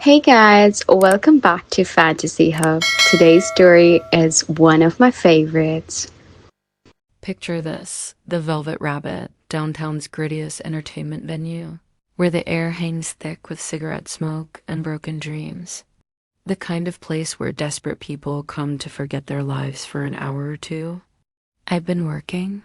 Hey guys, welcome back to Fantasy Hub. Today's story is one of my favorites. Picture this, the Velvet Rabbit, downtown's grittiest entertainment venue, where the air hangs thick with cigarette smoke and broken dreams. The kind of place where desperate people come to forget their lives for an hour or two. I've been working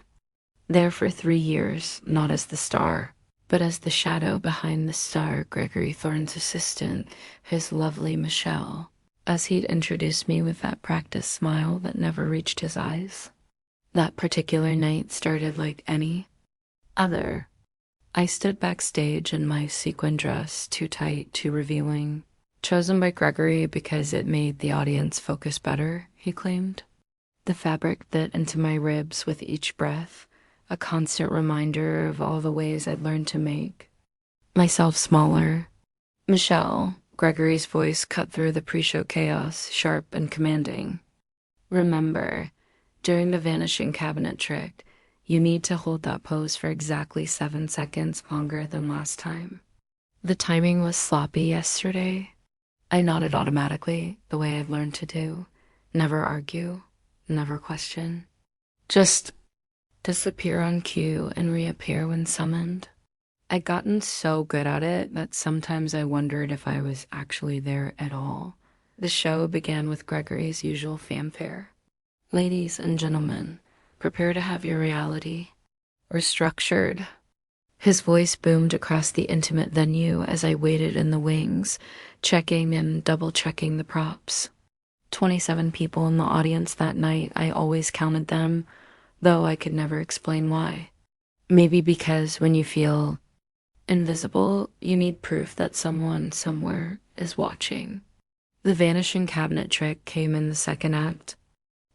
there for 3 years, not as the star, but as the shadow behind the star, Gregory Thorne's assistant, his lovely Michelle, as he'd introduced me with that practiced smile that never reached his eyes. That particular night started like any other. I stood backstage in my sequin dress, too tight, too revealing, chosen by Gregory because it made the audience focus better, he claimed. The fabric bit into my ribs with each breath, a constant reminder of all the ways I'd learned to make myself smaller. Michelle, Gregory's voice cut through the pre-show chaos, sharp and commanding. Remember, during the vanishing cabinet trick, you need to hold that pose for exactly 7 seconds longer than last time. The timing was sloppy yesterday. I nodded automatically, the way I've learned to do. Never argue, never question. Just disappear on cue and reappear when summoned. I'd gotten so good at it that sometimes I wondered if I was actually there at all. The show began with Gregory's usual fanfare. Ladies and gentlemen, prepare to have your reality restructured. His voice boomed across the intimate venue as I waited in the wings, checking and double-checking the props. 27 people in the audience that night. I always counted them, though I could never explain why. Maybe because when you feel invisible, you need proof that someone somewhere is watching. The vanishing cabinet trick came in the second act.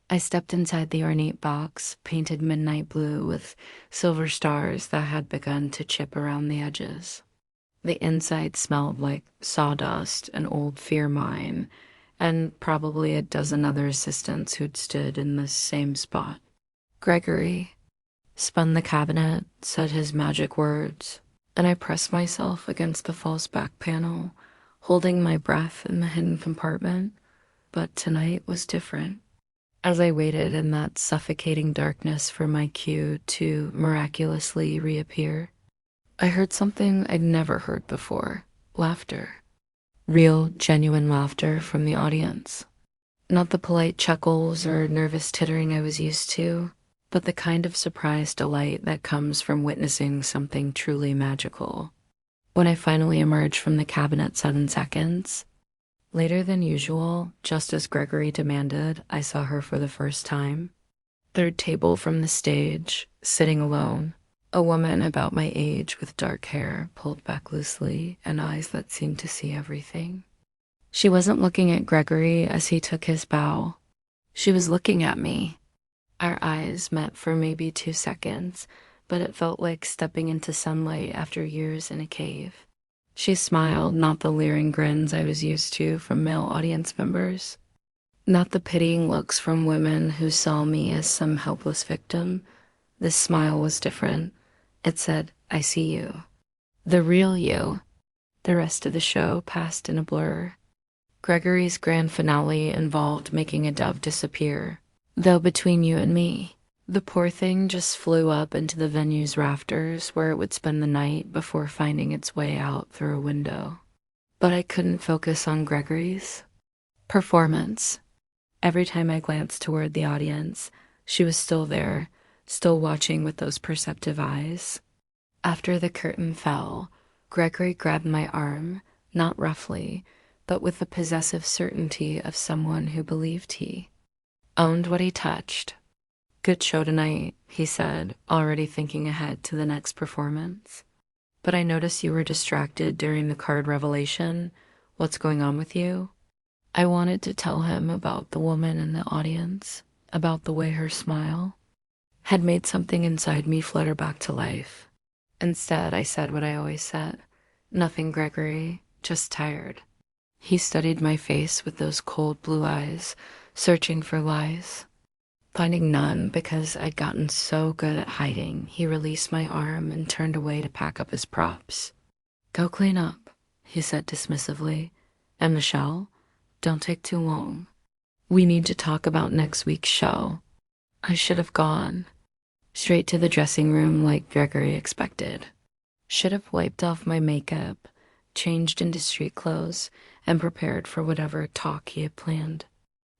I stepped inside the ornate box, painted midnight blue with silver stars that had begun to chip around the edges. The inside smelled like sawdust, an old fear mine, and probably a dozen other assistants who'd stood in the same spot. Gregory spun the cabinet, said his magic words, and I pressed myself against the false back panel, holding my breath in the hidden compartment. But tonight was different. As I waited in that suffocating darkness for my cue to miraculously reappear, I heard something I'd never heard before: laughter. Real, genuine laughter from the audience. Not the polite chuckles or nervous tittering I was used to, but the kind of surprised delight that comes from witnessing something truly magical. When I finally emerged from the cabinet 7 seconds, later than usual, just as Gregory demanded, I saw her for the first time. Third table from the stage, sitting alone, a woman about my age with dark hair pulled back loosely and eyes that seemed to see everything. She wasn't looking at Gregory as he took his bow. She was looking at me. Our eyes met for maybe 2 seconds, but it felt like stepping into sunlight after years in a cave. She smiled, not the leering grins I was used to from male audience members, not the pitying looks from women who saw me as some helpless victim. This smile was different. It said, "I see you. The real you." The rest of the show passed in a blur. Gregory's grand finale involved making a dove disappear, though between you and me, the poor thing just flew up into the venue's rafters where it would spend the night before finding its way out through a window. But I couldn't focus on Gregory's performance. Every time I glanced toward the audience, she was still there, still watching with those perceptive eyes. After the curtain fell, Gregory grabbed my arm, not roughly, but with the possessive certainty of someone who believed he owned what he touched. "Good show tonight," he said, already thinking ahead to the next performance. "But I noticed you were distracted during the card revelation. What's going on with you?" I wanted to tell him about the woman in the audience, about the way her smile had made something inside me flutter back to life. Instead, I said what I always said. "Nothing, Gregory, just tired." He studied my face with those cold blue eyes, searching for lies. Finding none because I'd gotten so good at hiding, he released my arm and turned away to pack up his props. "Go clean up," he said dismissively, And Michelle, don't take too long. We need to talk about next week's show. I should have gone straight to the dressing room like Gregory expected. Should have wiped off my makeup, changed into street clothes, and prepared for whatever talk he had planned.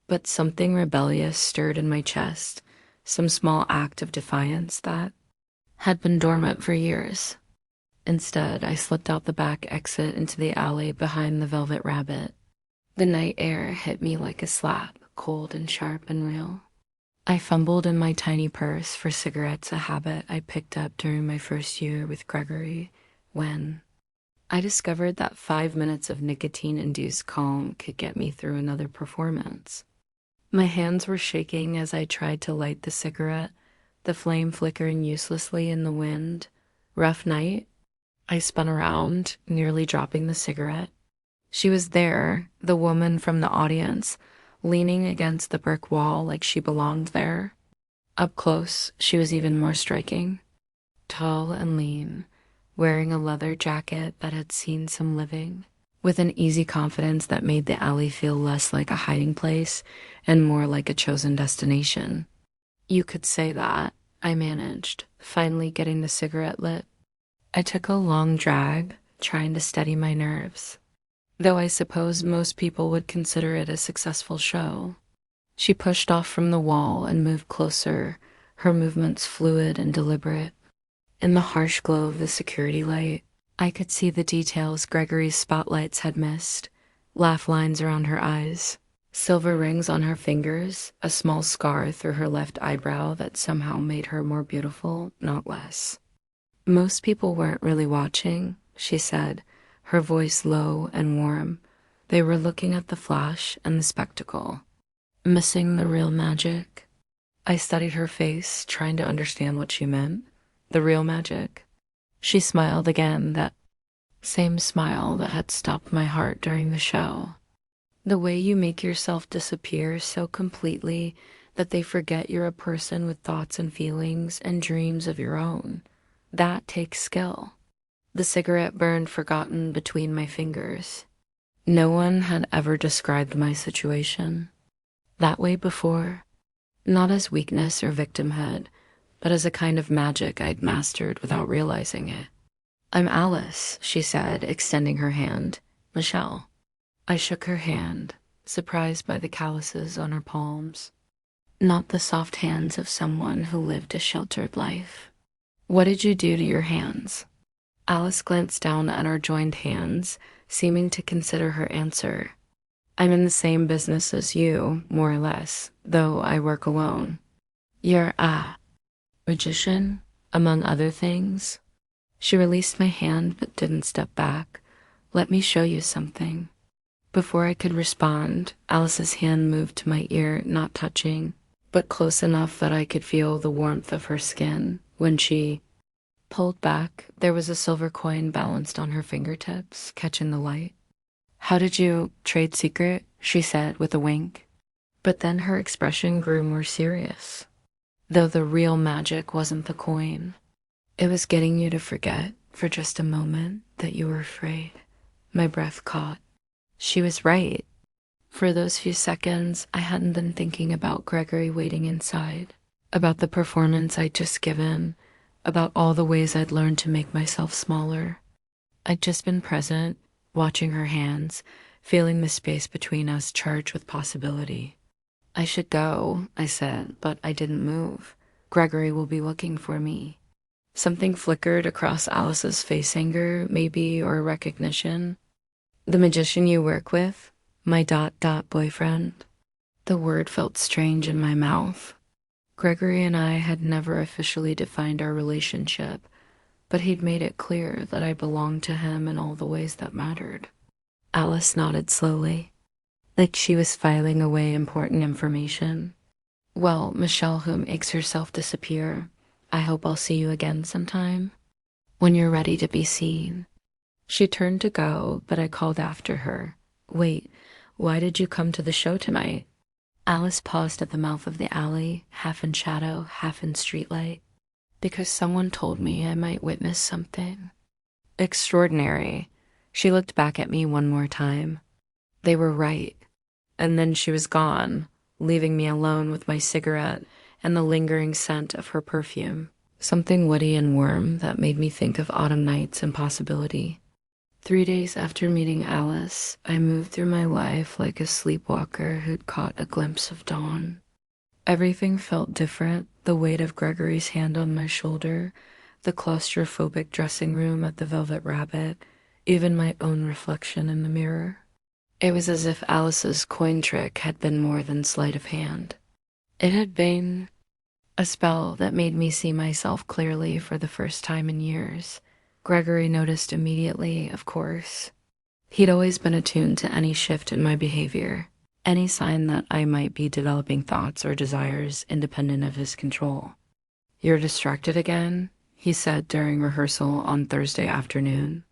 But something rebellious stirred in my chest, some small act of defiance that had been dormant for years. Instead, I slipped out the back exit into the alley behind the Velvet Rabbit. The night air hit me like a slap, cold and sharp and real. I fumbled in my tiny purse for cigarettes, a habit I picked up during my first year with Gregory, when I discovered that 5 minutes of nicotine-induced calm could get me through another performance. My hands were shaking as I tried to light the cigarette, the flame flickering uselessly in the wind. Rough night? I spun around, nearly dropping the cigarette. She was there, the woman from the audience, leaning against the brick wall like she belonged there. Up close, she was even more striking. Tall and lean, wearing a leather jacket that had seen some living, with an easy confidence that made the alley feel less like a hiding place and more like a chosen destination. You could say that, I managed, finally getting the cigarette lit. I took a long drag, trying to steady my nerves, though I suppose most people would consider it a successful show. She pushed off from the wall and moved closer, her movements fluid and deliberate. In the harsh glow of the security light, I could see the details Gregory's spotlights had missed: laugh lines around her eyes, silver rings on her fingers, a small scar through her left eyebrow that somehow made her more beautiful, not less. Most people weren't really watching, she said, her voice low and warm. They were looking at the flash and the spectacle, missing the real magic. I studied her face, trying to understand what she meant. The real magic. She smiled again, that same smile that had stopped my heart during the show. The way you make yourself disappear so completely that they forget you're a person with thoughts and feelings and dreams of your own. That takes skill. The cigarette burned forgotten between my fingers. No one had ever described my situation that way before, not as weakness or victimhood, but as a kind of magic I'd mastered without realizing it. I'm Alice, she said, extending her hand. Michelle. I shook her hand, surprised by the calluses on her palms. Not the soft hands of someone who lived a sheltered life. What did you do to your hands? Alice glanced down at our joined hands, seeming to consider her answer. I'm in the same business as you, more or less, though I work alone. You're a magician, among other things. She released my hand but didn't step back. Let me show you something. Before I could respond, Alice's hand moved to my ear, not touching, but close enough that I could feel the warmth of her skin. When she pulled back, there was a silver coin balanced on her fingertips, catching the light. How did you trade secret? She said with a wink. But then her expression grew more serious. Though the real magic wasn't the coin. It was getting you to forget, for just a moment, that you were afraid. My breath caught. She was right. For those few seconds, I hadn't been thinking about Gregory waiting inside, about the performance I'd just given, about all the ways I'd learned to make myself smaller. I'd just been present, watching her hands, feeling the space between us charged with possibility. I should go, I said, but I didn't move. Gregory will be looking for me. Something flickered across Alice's face, anger, maybe, or recognition. The magician you work with? My boyfriend? The word felt strange in my mouth. Gregory and I had never officially defined our relationship, but he'd made it clear that I belonged to him in all the ways that mattered. Alice nodded slowly, like she was filing away important information. Well, Michelle, who makes herself disappear, I hope I'll see you again sometime, when you're ready to be seen. She turned to go, but I called after her. Wait, why did you come to the show tonight? Alice paused at the mouth of the alley, half in shadow, half in streetlight. Because someone told me I might witness something extraordinary. She looked back at me one more time. They were right. And then she was gone, leaving me alone with my cigarette and the lingering scent of her perfume. Something woody and warm that made me think of autumn nights and possibility. 3 days after meeting Alice, I moved through my life like a sleepwalker who'd caught a glimpse of dawn. Everything felt different, the weight of Gregory's hand on my shoulder, the claustrophobic dressing room at the Velvet Rabbit, even my own reflection in the mirror. It was as if Alice's coin trick had been more than sleight of hand. It had been a spell that made me see myself clearly for the first time in years. Gregory noticed immediately, of course. He'd always been attuned to any shift in my behavior, any sign that I might be developing thoughts or desires independent of his control. "You're distracted again," he said during rehearsal on Thursday afternoon.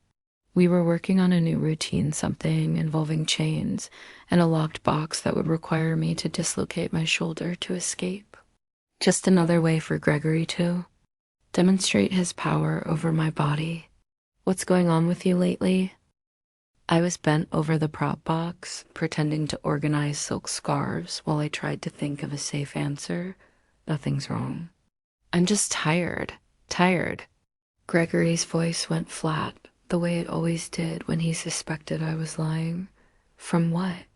We were working on a new routine, something involving chains and a locked box that would require me to dislocate my shoulder to escape. Just another way for Gregory to demonstrate his power over my body. "What's going on with you lately?" I was bent over the prop box, pretending to organize silk scarves while I tried to think of a safe answer. "Nothing's wrong. I'm just tired. Gregory's voice went flat, the way it always did when he suspected I was lying. "From what?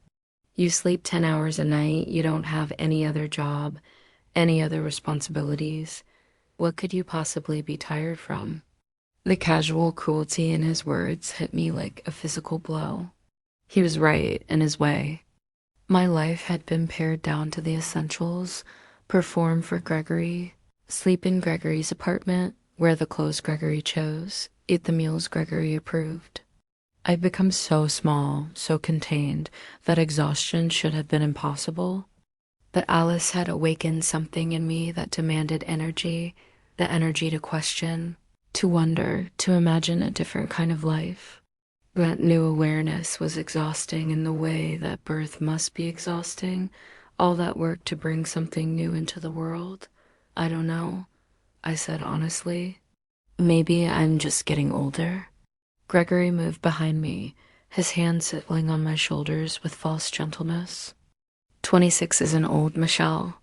You sleep 10 hours a night, you don't have any other job, any other responsibilities. What could you possibly be tired from?" The casual cruelty in his words hit me like a physical blow. He was right in his way. My life had been pared down to the essentials: perform for Gregory, sleep in Gregory's apartment, wear the clothes Gregory chose, eat the meals Gregory approved. I'd become so small, so contained, that exhaustion should have been impossible. But Alice had awakened something in me that demanded energy, the energy to question, to wonder, to imagine a different kind of life. That new awareness was exhausting in the way that birth must be exhausting, all that work to bring something new into the world. "I don't know," I said honestly. "Maybe I'm just getting older." Gregory moved behind me, his hand settling on my shoulders with false gentleness. 26 isn't old, Michelle,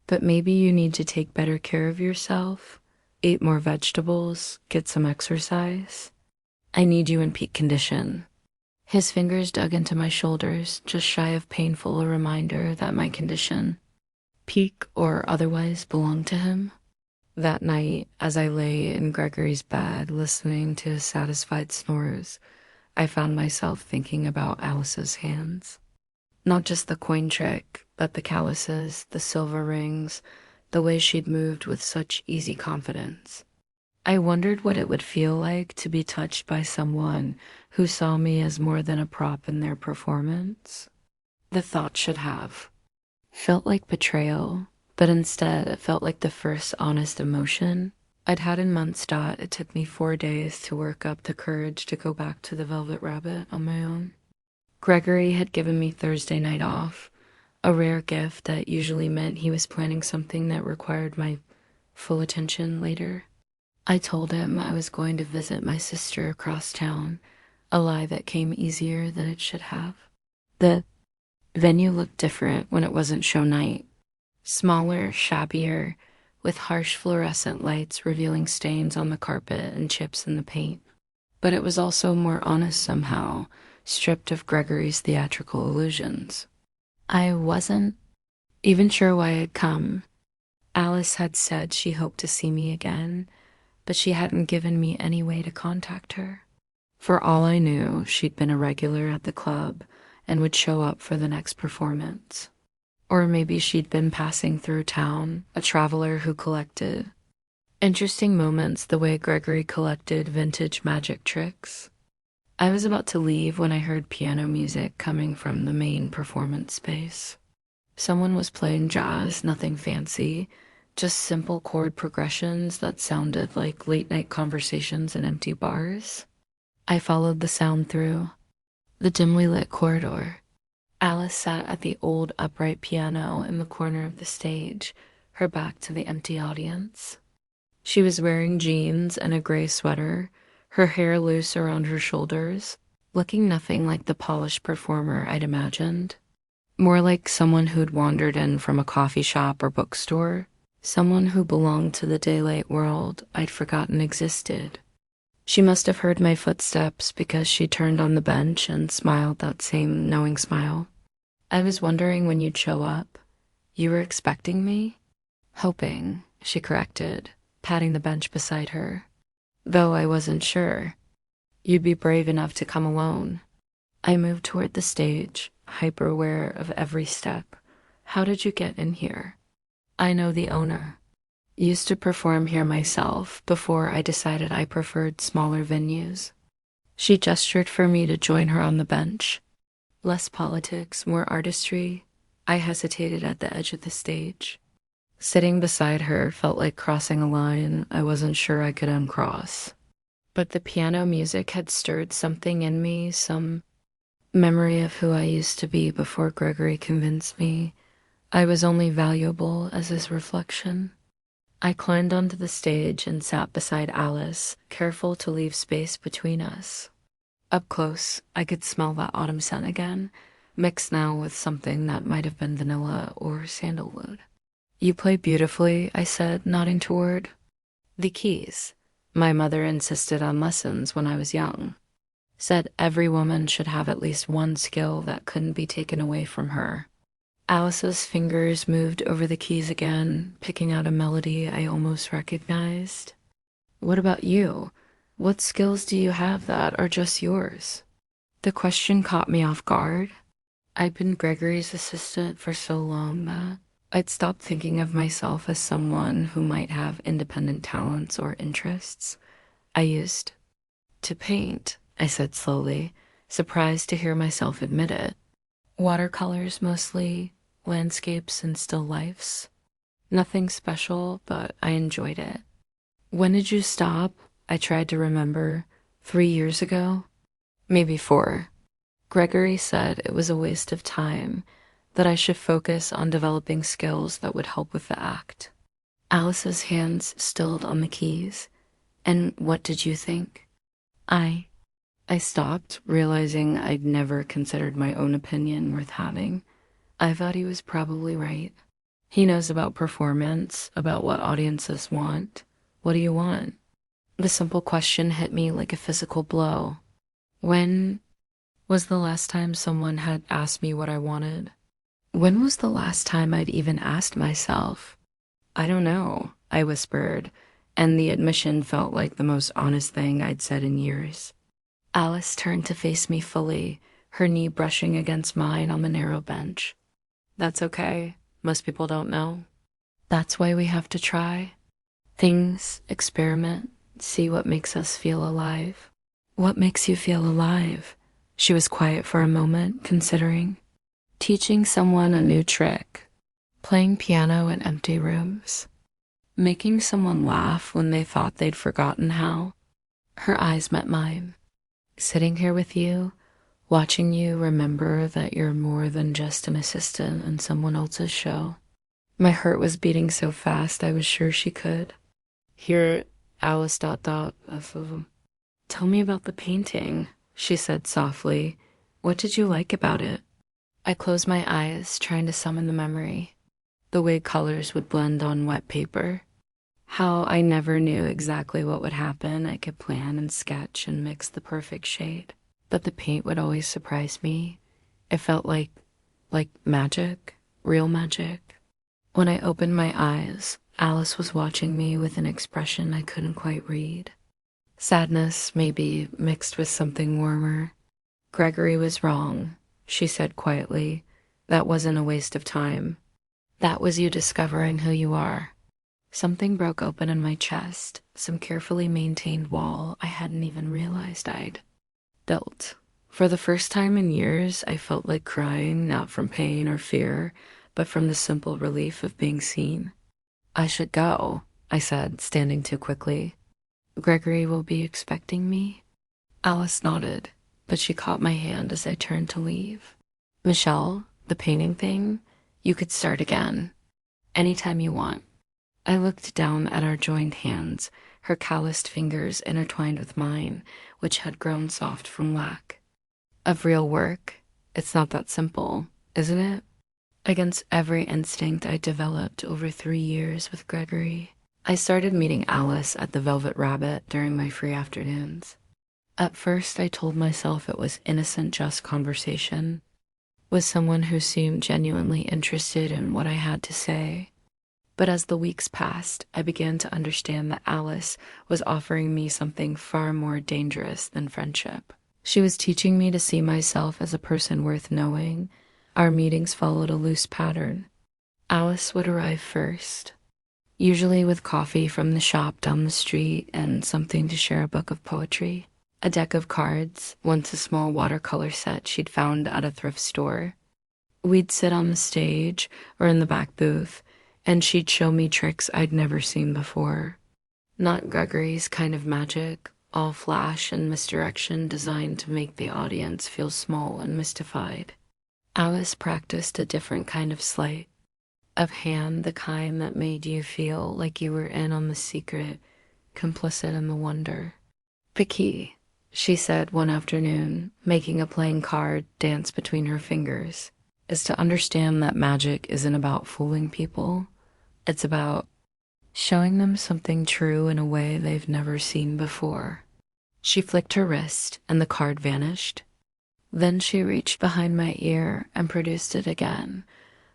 but maybe you need to take better care of yourself, eat more vegetables, get some exercise. I need you in peak condition." His fingers dug into my shoulders, just shy of painful, a reminder that my condition, peak or otherwise, belonged to him. That night, as I lay in Gregory's bed, listening to his satisfied snores, I found myself thinking about Alice's hands. Not just the coin trick, but the calluses, the silver rings, the way she'd moved with such easy confidence. I wondered what it would feel like to be touched by someone who saw me as more than a prop in their performance. The thought should have felt like betrayal, but instead it felt like the first honest emotion I'd had in months. It took me 4 days to work up the courage to go back to the Velvet Rabbit on my own. Gregory had given me Thursday night off, a rare gift that usually meant he was planning something that required my full attention later. I told him I was going to visit my sister across town, a lie that came easier than it should have. The venue looked different when it wasn't show night. Smaller, shabbier, with harsh fluorescent lights revealing stains on the carpet and chips in the paint. But it was also more honest somehow, stripped of Gregory's theatrical illusions. I wasn't even sure why I'd come. Alice had said she hoped to see me again, but she hadn't given me any way to contact her. For all I knew, she'd been a regular at the club and would show up for the next performance. Or maybe she'd been passing through town, a traveler who collected interesting moments the way Gregory collected vintage magic tricks. I was about to leave when I heard piano music coming from the main performance space. Someone was playing jazz, nothing fancy, just simple chord progressions that sounded like late-night conversations in empty bars. I followed the sound through the dimly lit corridor. Alice sat at the old upright piano in the corner of the stage, her back to the empty audience. She was wearing jeans and a gray sweater, her hair loose around her shoulders, looking nothing like the polished performer I'd imagined. More like someone who'd wandered in from a coffee shop or bookstore, someone who belonged to the daylight world I'd forgotten existed. She must have heard my footsteps because she turned on the bench and smiled that same knowing smile. I was wondering when you'd show up. You were expecting me? Hoping, she corrected, patting the bench beside her. Though I wasn't sure. You'd be brave enough to come alone. I moved toward the stage, hyper aware of every step. How did you get in here? I know the owner. Used to perform here myself before I decided I preferred smaller venues. She gestured for me to join her on the bench. Less politics, more artistry. I hesitated at the edge of the stage. Sitting beside her felt like crossing a line I wasn't sure I could uncross. But the piano music had stirred something in me, some memory of who I used to be before Gregory convinced me I was only valuable as his reflection. I climbed onto the stage and sat beside Alice, careful to leave space between us. Up close, I could smell that autumn scent again, mixed now with something that might have been vanilla or sandalwood. You play beautifully, I said, nodding toward the keys. My mother insisted on lessons when I was young. Said every woman should have at least one skill that couldn't be taken away from her. Alice's fingers moved over the keys again, picking out a melody I almost recognized. What about you? What skills do you have that are just yours? The question caught me off guard. I'd been Gregory's assistant for so long that I'd stopped thinking of myself as someone who might have independent talents or interests. I used to paint, I said slowly, surprised to hear myself admit it. Watercolors mostly, landscapes and still lifes. Nothing special, but I enjoyed it. When did you stop? I tried to remember. 3 years ago? Maybe 4. Gregory said it was a waste of time, that I should focus on developing skills that would help with the act. Alice's hands stilled on the keys. And what did you think? I stopped, realizing I'd never considered my own opinion worth having. I thought he was probably right. He knows about performance, about what audiences want. What do you want? The simple question hit me like a physical blow. When was the last time someone had asked me what I wanted? When was the last time I'd even asked myself? I don't know, I whispered, and the admission felt like the most honest thing I'd said in years. Alice turned to face me fully, her knee brushing against mine on the narrow bench. That's okay. Most people don't know. That's why we have to try. Things, experiment, see what makes us feel alive. What makes you feel alive? She was quiet for a moment, considering. Teaching someone a new trick. Playing piano in empty rooms. Making someone laugh when they thought they'd forgotten how. Her eyes met mine. Sitting here with you, watching you remember that you're more than just an assistant in someone else's show. My heart was beating so fast I was sure she could. Here, Alice ... Tell me about the painting, she said softly. What did you like about it? I closed my eyes, trying to summon the memory. The way colors would blend on wet paper. How I never knew exactly what would happen. I could plan and sketch and mix the perfect shade. But the paint would always surprise me. It felt like magic, real magic. When I opened my eyes, Alice was watching me with an expression I couldn't quite read. Sadness, maybe, mixed with something warmer. Gregory was wrong, she said quietly. That wasn't a waste of time. That was you discovering who you are. Something broke open in my chest, some carefully maintained wall I hadn't even realized I'd built. For the first time in years, I felt like crying, not from pain or fear, but from the simple relief of being seen. I should go, I said, standing too quickly. Gregory will be expecting me? Alice nodded, but she caught my hand as I turned to leave. Michelle, the painting thing, you could start again. Anytime you want. I looked down at our joined hands, her calloused fingers intertwined with mine, which had grown soft from lack. of real work. It's not that simple, isn't it? Against every instinct I developed over 3 years with Gregory, I started meeting Alice at the Velvet Rabbit during my free afternoons. At first, I told myself it was innocent, just conversation with someone who seemed genuinely interested in what I had to say. But as the weeks passed, I began to understand that Alice was offering me something far more dangerous than friendship. She was teaching me to see myself as a person worth knowing. Our meetings followed a loose pattern. Alice would arrive first, usually with coffee from the shop down the street and something to share, a book of poetry, a deck of cards, once a small watercolor set she'd found at a thrift store. We'd sit on the stage or in the back booth, and she'd show me tricks I'd never seen before. Not Gregory's kind of magic, all flash and misdirection designed to make the audience feel small and mystified. Alice practiced a different kind of sleight of hand, the kind that made you feel like you were in on the secret, complicit in the wonder. The key, she said one afternoon, making a playing card dance between her fingers, is to understand that magic isn't about fooling people. It's about showing them something true in a way they've never seen before. She flicked her wrist and the card vanished. Then she reached behind my ear and produced it again,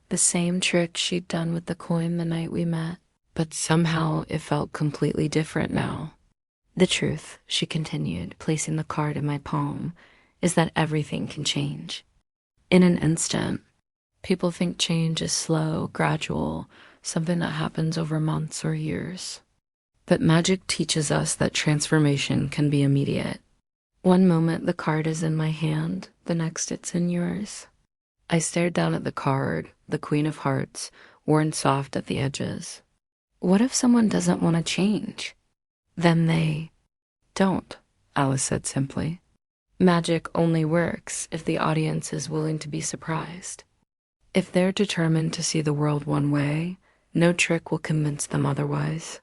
the same trick she'd done with the coin the night we met. But somehow it felt completely different now. The truth, she continued, placing the card in my palm, is that everything can change. In an instant. People think change is slow, gradual, something that happens over months or years. But magic teaches us that transformation can be immediate. One moment the card is in my hand, the next it's in yours. I stared down at the card, the Queen of Hearts, worn soft at the edges. What if someone doesn't want to change? Then they don't, Alice said simply. Magic only works if the audience is willing to be surprised. If they're determined to see the world one way, no trick will convince them otherwise.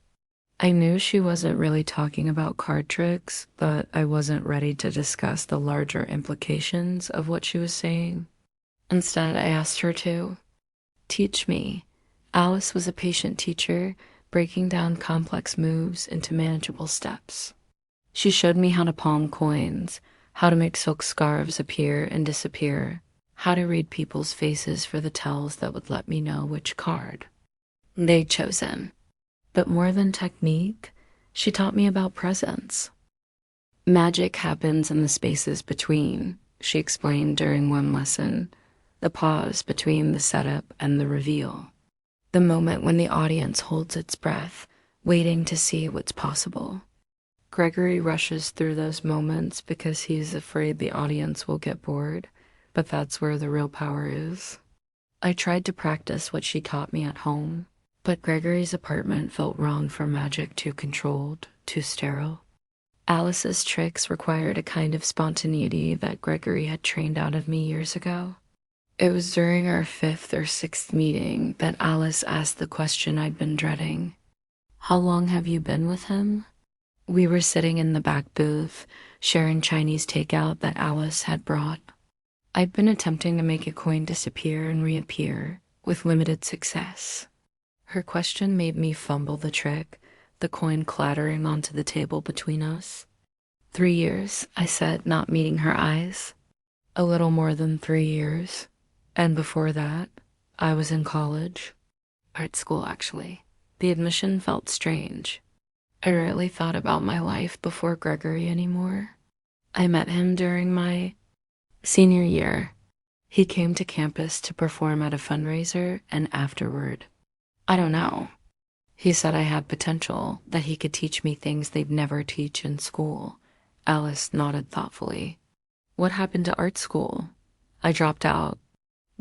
I knew she wasn't really talking about card tricks, but I wasn't ready to discuss the larger implications of what she was saying. Instead, I asked her to teach me. Alice was a patient teacher, breaking down complex moves into manageable steps. She showed me how to palm coins, how to make silk scarves appear and disappear, how to read people's faces for the tells that would let me know which card they'd chosen. But more than technique, she taught me about presence. Magic happens in the spaces between, she explained during one lesson, the pause between the setup and the reveal. The moment when the audience holds its breath, waiting to see what's possible. Gregory rushes through those moments because he's afraid the audience will get bored, but that's where the real power is. I tried to practice what she taught me at home, but Gregory's apartment felt wrong for magic, too controlled, too sterile. Alice's tricks required a kind of spontaneity that Gregory had trained out of me years ago. It was during our 5th or 6th meeting that Alice asked the question I'd been dreading. How long have you been with him? We were sitting in the back booth, sharing Chinese takeout that Alice had brought. I'd been attempting to make a coin disappear and reappear, with limited success. Her question made me fumble the trick, the coin clattering onto the table between us. 3 years, I said, not meeting her eyes. A little more than 3 years. And before that, I was in college. Art school, actually. The admission felt strange. I rarely thought about my life before Gregory anymore. I met him during my senior year. He came to campus to perform at a fundraiser, and afterward, I don't know. He said I had potential, that he could teach me things they'd never teach in school. Alice nodded thoughtfully. What happened to art school? I dropped out.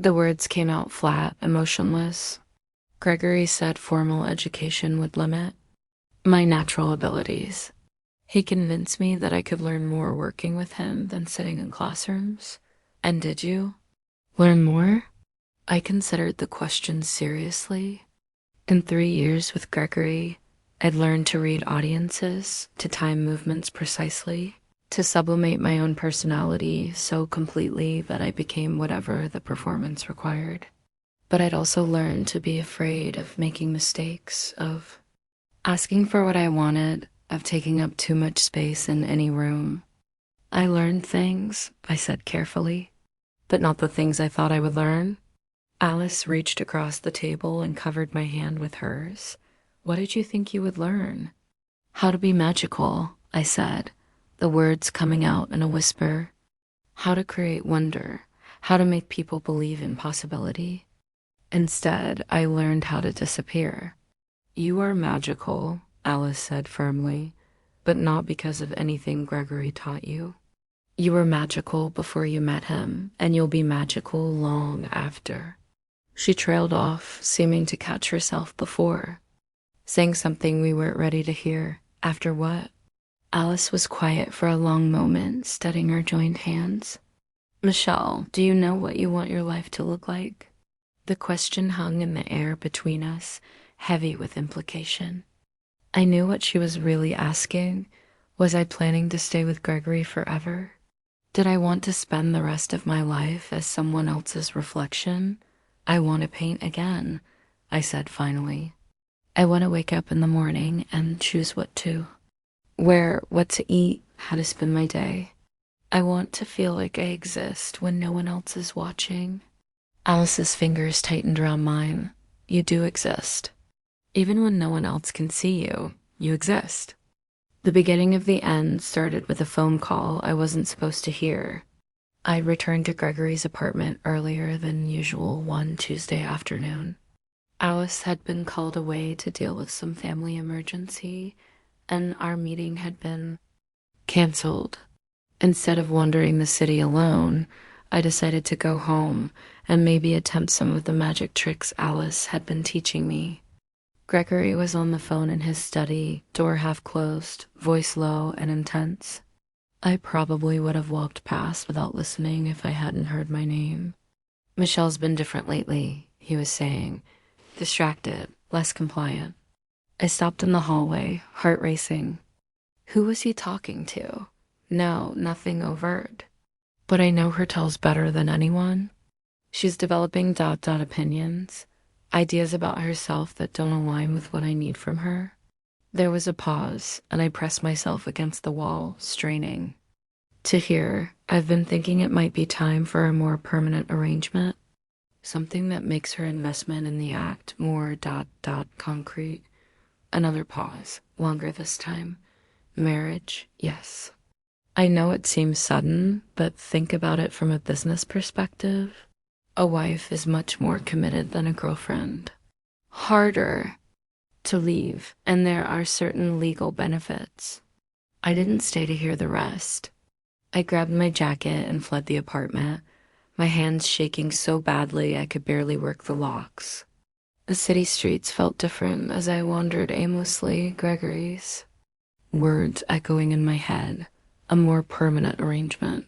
The words came out flat, emotionless. Gregory said formal education would limit my natural abilities. He convinced me that I could learn more working with him than sitting in classrooms. And did you? Learn more? I considered the question seriously. In 3 years with Gregory, I'd learned to read audiences, to time movements precisely, to sublimate my own personality so completely that I became whatever the performance required. But I'd also learned to be afraid of making mistakes, of asking for what I wanted, of taking up too much space in any room. I learned things, I said carefully, but not the things I thought I would learn. Alice reached across the table and covered my hand with hers. What did you think you would learn? How to be magical, I said, the words coming out in a whisper. How to create wonder, how to make people believe in possibility. Instead, I learned how to disappear. You are magical, Alice said firmly, but not because of anything Gregory taught you. You were magical before you met him, and you'll be magical long after. She trailed off, seeming to catch herself before, saying something we weren't ready to hear. After what? Alice was quiet for a long moment, studying her joined hands. Michelle, do you know what you want your life to look like? The question hung in the air between us, heavy with implication. I knew what she was really asking. Was I planning to stay with Gregory forever? Did I want to spend the rest of my life as someone else's reflection? I want to paint again, I said finally. I want to wake up in the morning and choose what to wear, what to eat, how to spend my day. I want to feel like I exist when no one else is watching. Alice's fingers tightened around mine. You do exist. Even when no one else can see you, you exist. The beginning of the end started with a phone call I wasn't supposed to hear. I returned to Gregory's apartment earlier than usual one Tuesday afternoon. Alice had been called away to deal with some family emergency, and our meeting had been canceled. Instead of wandering the city alone, I decided to go home and maybe attempt some of the magic tricks Alice had been teaching me. Gregory was on the phone in his study, door half closed, voice low and intense. I probably would have walked past without listening if I hadn't heard my name. Michelle's been different lately, he was saying. Distracted, less compliant. I stopped in the hallway, heart racing. Who was he talking to? No, nothing overt. But I know her tells better than anyone. She's developing opinions, ideas about herself that don't align with what I need from her. There was a pause, and I pressed myself against the wall, straining. To hear, I've been thinking it might be time for a more permanent arrangement. Something that makes her investment in the act more concrete. Another pause, longer this time. Marriage, yes. I know it seems sudden, but think about it from a business perspective. A wife is much more committed than a girlfriend. Harder to leave, and there are certain legal benefits. I didn't stay to hear the rest. I grabbed my jacket and fled the apartment, my hands shaking so badly I could barely work the locks. The city streets felt different as I wandered aimlessly Gregory's. Words echoing in my head, a more permanent arrangement.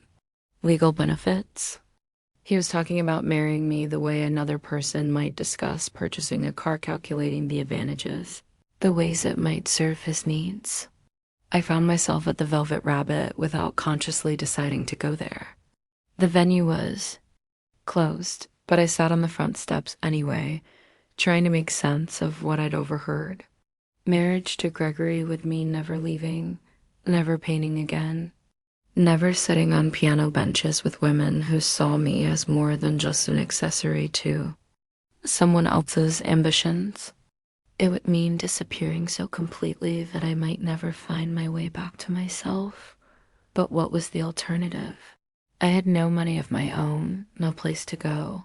Legal benefits? He was talking about marrying me the way another person might discuss purchasing a car, calculating the advantages, the ways it might serve his needs. I found myself at the Velvet Rabbit without consciously deciding to go there. The venue was closed, but I sat on the front steps anyway, trying to make sense of what I'd overheard. Marriage to Gregory would mean never leaving, never painting again, never sitting on piano benches with women who saw me as more than just an accessory to someone else's ambitions. It would mean disappearing so completely that I might never find my way back to myself. But what was the alternative? I had no money of my own, no place to go,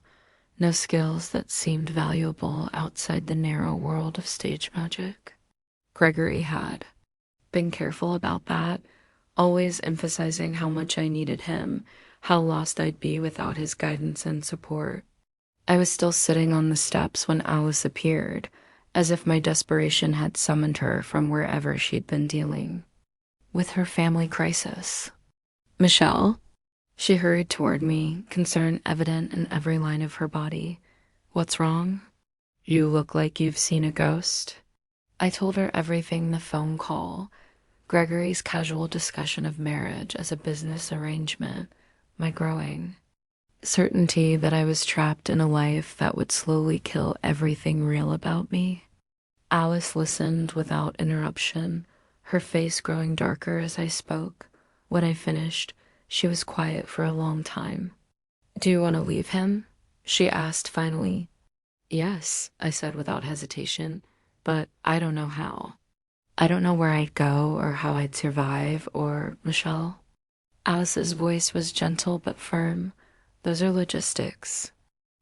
no skills that seemed valuable outside the narrow world of stage magic. Gregory had. Been careful about that, always emphasizing how much I needed him, how lost I'd be without his guidance and support. I was still sitting on the steps when Alice appeared, as if my desperation had summoned her from wherever she'd been dealing with her family crisis. Michelle? She hurried toward me, concern evident in every line of her body. What's wrong? You look like you've seen a ghost. I told her everything the phone call, Gregory's casual discussion of marriage as a business arrangement, my growing certainty that I was trapped in a life that would slowly kill everything real about me. Alice listened without interruption, her face growing darker as I spoke. When I finished, she was quiet for a long time. "Do you want to leave him?" she asked finally. "Yes," I said without hesitation, "but I don't know how. I don't know where I'd go or how I'd survive or Michelle." Alice's voice was gentle but firm. "Those are logistics.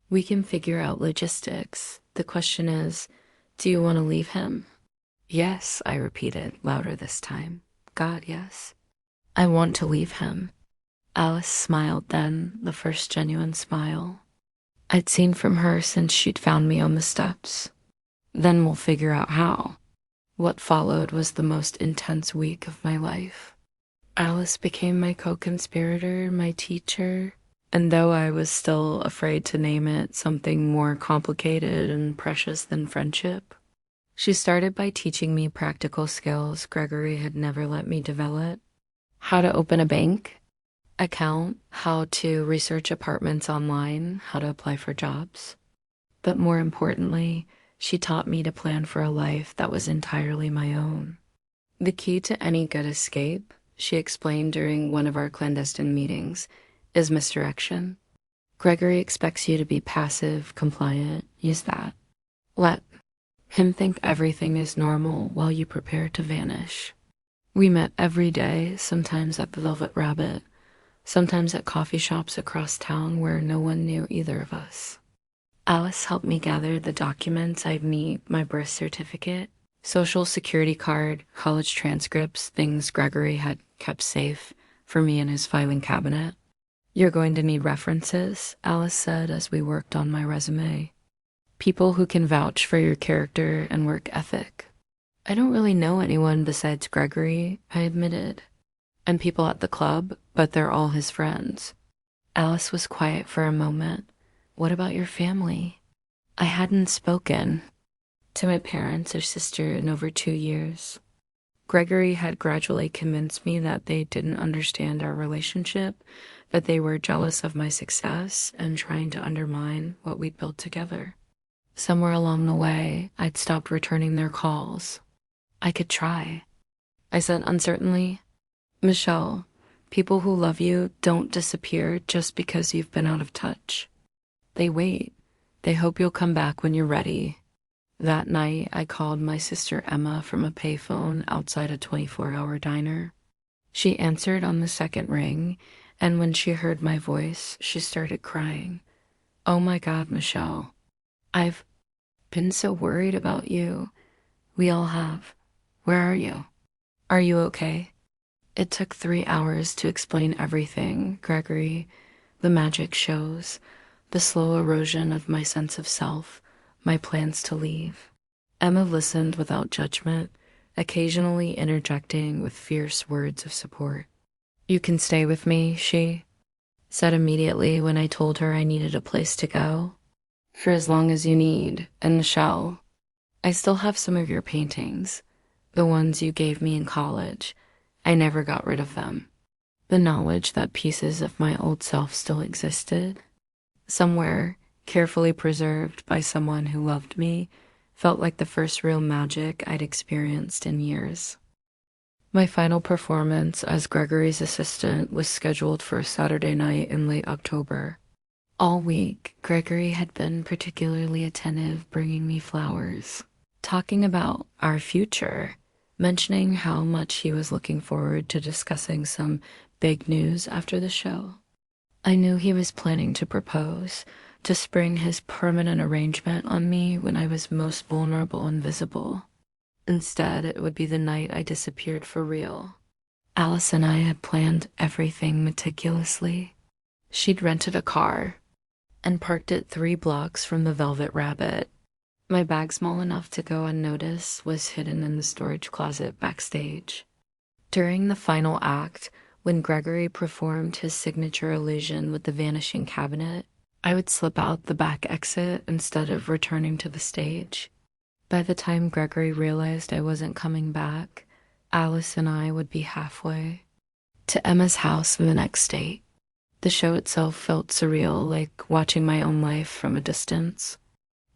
We can figure out logistics. The question is, do you want to leave him?" "Yes," I repeated, louder this time. "God, yes. I want to leave him." Alice smiled then, the first genuine smile I'd seen from her since she'd found me on the steps. "Then we'll figure out how." What followed was the most intense week of my life. Alice became my co-conspirator, my teacher, and though I was still afraid to name it something more complicated and precious than friendship, she started by teaching me practical skills Gregory had never let me develop. How to open a bank account, how to research apartments online, how to apply for jobs. But more importantly, she taught me to plan for a life that was entirely my own. The key to any good escape, she explained during one of our clandestine meetings, is misdirection. Gregory expects you to be passive, compliant. Use that. Let him think everything is normal while you prepare to vanish. We met every day, sometimes at the Velvet Rabbit, sometimes at coffee shops across town where no one knew either of us. Alice helped me gather the documents I'd need: my birth certificate, social security card, college transcripts, things Gregory had kept safe for me in his filing cabinet. "You're going to need references," Alice said as we worked on my resume. "People who can vouch for your character and work ethic." "I don't really know anyone besides Gregory," I admitted. "And people at the club, but they're all his friends." Alice was quiet for a moment. "What about your family?" I hadn't spoken to my parents or sister in over 2 years. Gregory had gradually convinced me that they didn't understand our relationship, that they were jealous of my success and trying to undermine what we'd built together. Somewhere along the way, I'd stopped returning their calls. "I could try," I said uncertainly. "Michelle, people who love you don't disappear just because you've been out of touch. They wait. They hope you'll come back when you're ready." That night, I called my sister Emma from a payphone outside a 24-hour diner. She answered on the second ring, and when she heard my voice, she started crying. "Oh my God, Michelle. I've been so worried about you. We all have. Where are you? Are you okay?" It took 3 hours to explain everything, Gregory, the magic shows, the slow erosion of my sense of self, my plans to leave. Emma listened without judgment, occasionally interjecting with fierce words of support. "You can stay with me," she said immediately when I told her I needed a place to go. "For as long as you need. And Michelle, I still have some of your paintings, the ones you gave me in college. I never got rid of them." The knowledge that pieces of my old self still existed, somewhere carefully preserved by someone who loved me, felt like the first real magic I'd experienced in years. My final performance as Gregory's assistant was scheduled for a Saturday night in late October. All week, Gregory had been particularly attentive, bringing me flowers, talking about our future, mentioning how much he was looking forward to discussing some big news after the show. I knew he was planning to propose, to spring his permanent arrangement on me when I was most vulnerable and visible. Instead, it would be the night I disappeared for real. Alice and I had planned everything meticulously. She'd rented a car and parked it 3 blocks from the Velvet Rabbit. My bag, small enough to go unnoticed, was hidden in the storage closet backstage. During the final act, when Gregory performed his signature illusion with the vanishing cabinet, I would slip out the back exit instead of returning to the stage. By the time Gregory realized I wasn't coming back, Alice and I would be halfway to Emma's house in the next state. The show itself felt surreal, like watching my own life from a distance.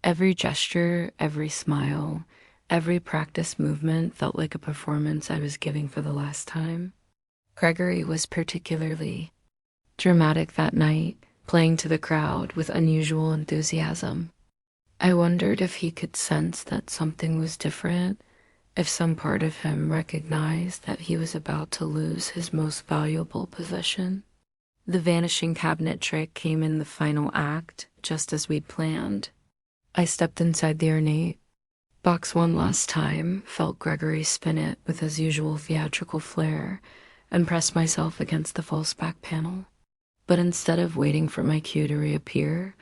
Every gesture, every smile, every practice movement felt like a performance I was giving for the last time. Gregory was particularly dramatic that night, playing to the crowd with unusual enthusiasm. I wondered if he could sense that something was different, if some part of him recognized that he was about to lose his most valuable possession. The vanishing cabinet trick came in the final act, just as we'd planned. I stepped inside the ornate box one last time, felt Gregory spin it with his usual theatrical flair, and pressed myself against the false back panel. But instead of waiting for my cue to reappear,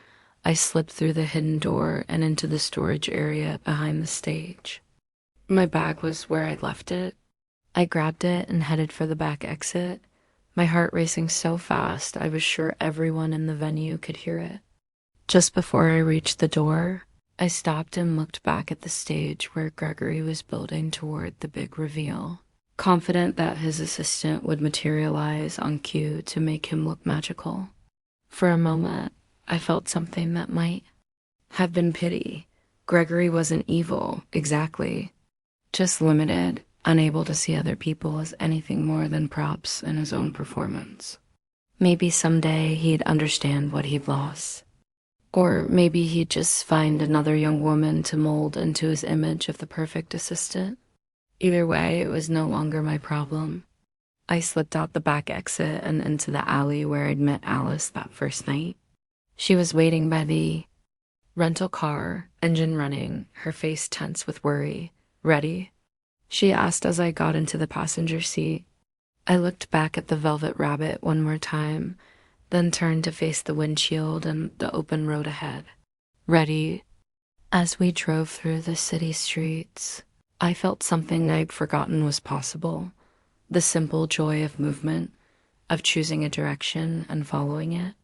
I slipped through the hidden door and into the storage area behind the stage. My bag was where I'd left it. I grabbed it and headed for the back exit, my heart racing so fast I was sure everyone in the venue could hear it. Just before I reached the door, I stopped and looked back at the stage where Gregory was building toward the big reveal, confident that his assistant would materialize on cue to make him look magical. For a moment, I felt something that might have been pity. Gregory wasn't evil, exactly, just limited, unable to see other people as anything more than props in his own performance. Maybe someday he'd understand what he'd lost. Or maybe he'd just find another young woman to mold into his image of the perfect assistant. Either way, it was no longer my problem. I slipped out the back exit and into the alley where I'd met Alice that first night. She was waiting by the rental car, engine running, her face tense with worry. "Ready?" she asked as I got into the passenger seat. I looked back at the velvet rabbit one more time, then turned to face the windshield and the open road ahead. "Ready?" As we drove through the city streets, I felt something I'd forgotten was possible. The simple joy of movement, of choosing a direction and following it.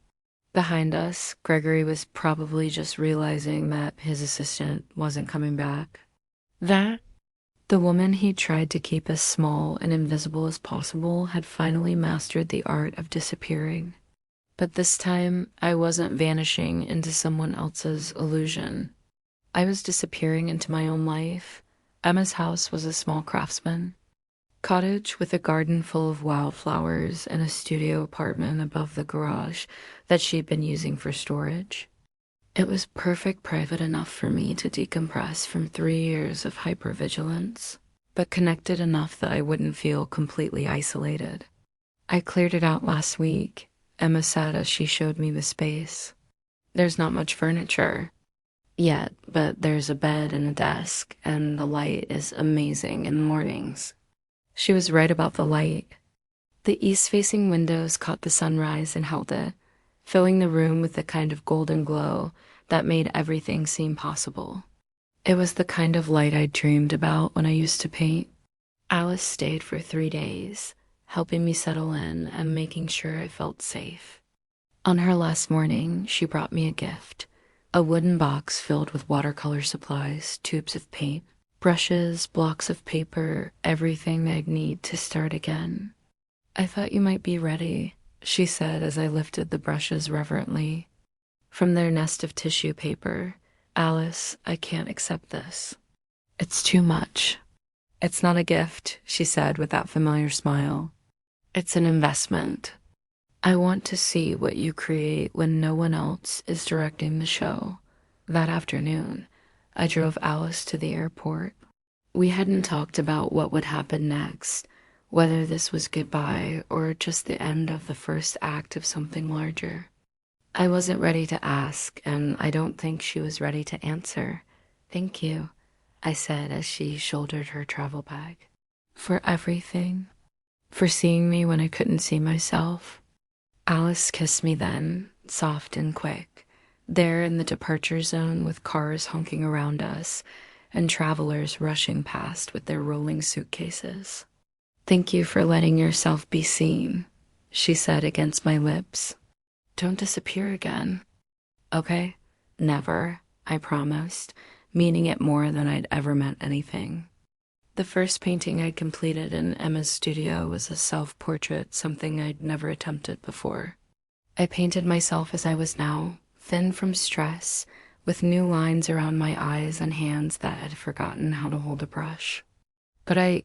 Behind us, Gregory was probably just realizing that his assistant wasn't coming back. That the woman he tried to keep as small and invisible as possible had finally mastered the art of disappearing. But this time, I wasn't vanishing into someone else's illusion. I was disappearing into my own life. Emma's house was a small craftsman cottage with a garden full of wildflowers and a studio apartment above the garage that she'd been using for storage. It was perfect private enough for me to decompress from 3 years of hypervigilance, but connected enough that I wouldn't feel completely isolated. I cleared it out last week, Emma said as she showed me the space. There's not much furniture yet, but there's a bed and a desk, and the light is amazing in the mornings. She was right about the light. The east-facing windows caught the sunrise and held it, filling the room with the kind of golden glow that made everything seem possible. It was the kind of light I dreamed about when I used to paint. Alice stayed for 3 days, helping me settle in and making sure I felt safe. On her last morning, she brought me a gift, a wooden box filled with watercolor supplies, tubes of paint, brushes, blocks of paper, everything I'd need to start again. "I thought you might be ready," she said as I lifted the brushes reverently from their nest of tissue paper. "Alice, I can't accept this. It's too much." "It's not a gift," she said with that familiar smile. "It's an investment. I want to see what you create when no one else is directing the show." That afternoon, I drove Alice to the airport. We hadn't talked about what would happen next, whether this was goodbye or just the end of the first act of something larger. I wasn't ready to ask, and I don't think she was ready to answer. "Thank you," I said as she shouldered her travel bag. "For everything. For seeing me when I couldn't see myself." Alice kissed me then, soft and quick, there in the departure zone with cars honking around us and travelers rushing past with their rolling suitcases. "Thank you for letting yourself be seen," she said against my lips. "Don't disappear again." "Okay, never," I promised, meaning it more than I'd ever meant anything. The first painting I'd completed in Emma's studio was a self-portrait, something I'd never attempted before. I painted myself as I was now, thin from stress, with new lines around my eyes and hands that had forgotten how to hold a brush. But I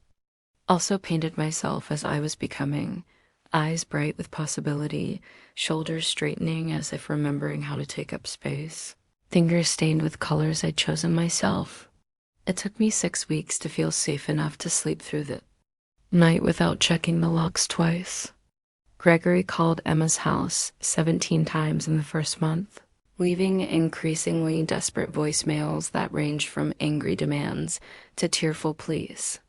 also painted myself as I was becoming, eyes bright with possibility, shoulders straightening as if remembering how to take up space, fingers stained with colors I'd chosen myself. It took me 6 weeks to feel safe enough to sleep through the night without checking the locks twice. Gregory called Emma's house 17 times in the first month, leaving increasingly desperate voicemails that ranged from angry demands to tearful pleas.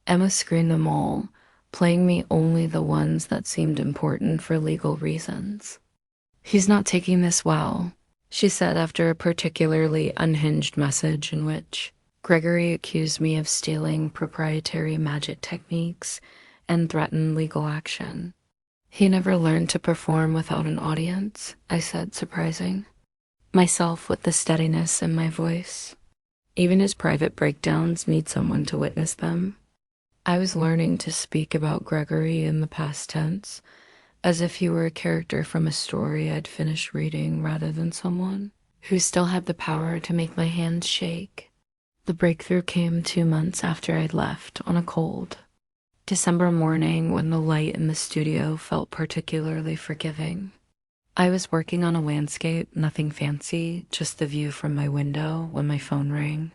Emma screened them all, playing me only the ones that seemed important for legal reasons. "He's not taking this well," she said after a particularly unhinged message in which Gregory accused me of stealing proprietary magic techniques and threatened legal action. "He never learned to perform without an audience," I said, surprising myself with the steadiness in my voice. "Even his private breakdowns need someone to witness them." I was learning to speak about Gregory in the past tense, as if he were a character from a story I'd finished reading rather than someone who still had the power to make my hands shake. The breakthrough came 2 months after I'd left on a cold December morning when the light in the studio felt particularly forgiving. I was working on a landscape, nothing fancy, just the view from my window when my phone rang.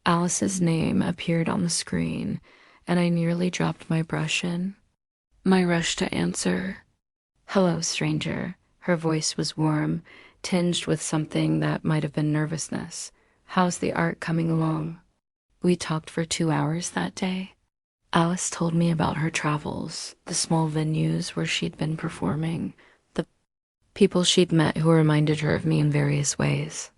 Alice's name appeared on the screen, and I nearly dropped my brush in my rush to answer. "Hello, stranger." Her voice was warm, tinged with something that might have been nervousness. "How's the art coming along?" We talked for 2 hours that day. Alice told me about her travels, the small venues where she'd been performing, the people she'd met who reminded her of me in various ways.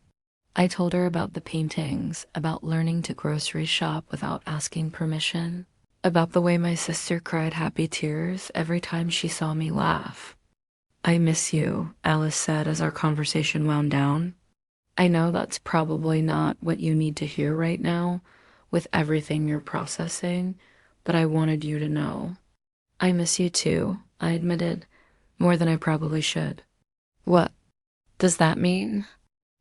I told her about the paintings, about learning to grocery shop without asking permission, about the way my sister cried happy tears every time she saw me laugh. "I miss you," Alice said as our conversation wound down. "I know that's probably not what you need to hear right now, with everything you're processing, but I wanted you to know." "I miss you too," I admitted, more than I probably should. "What does that mean?"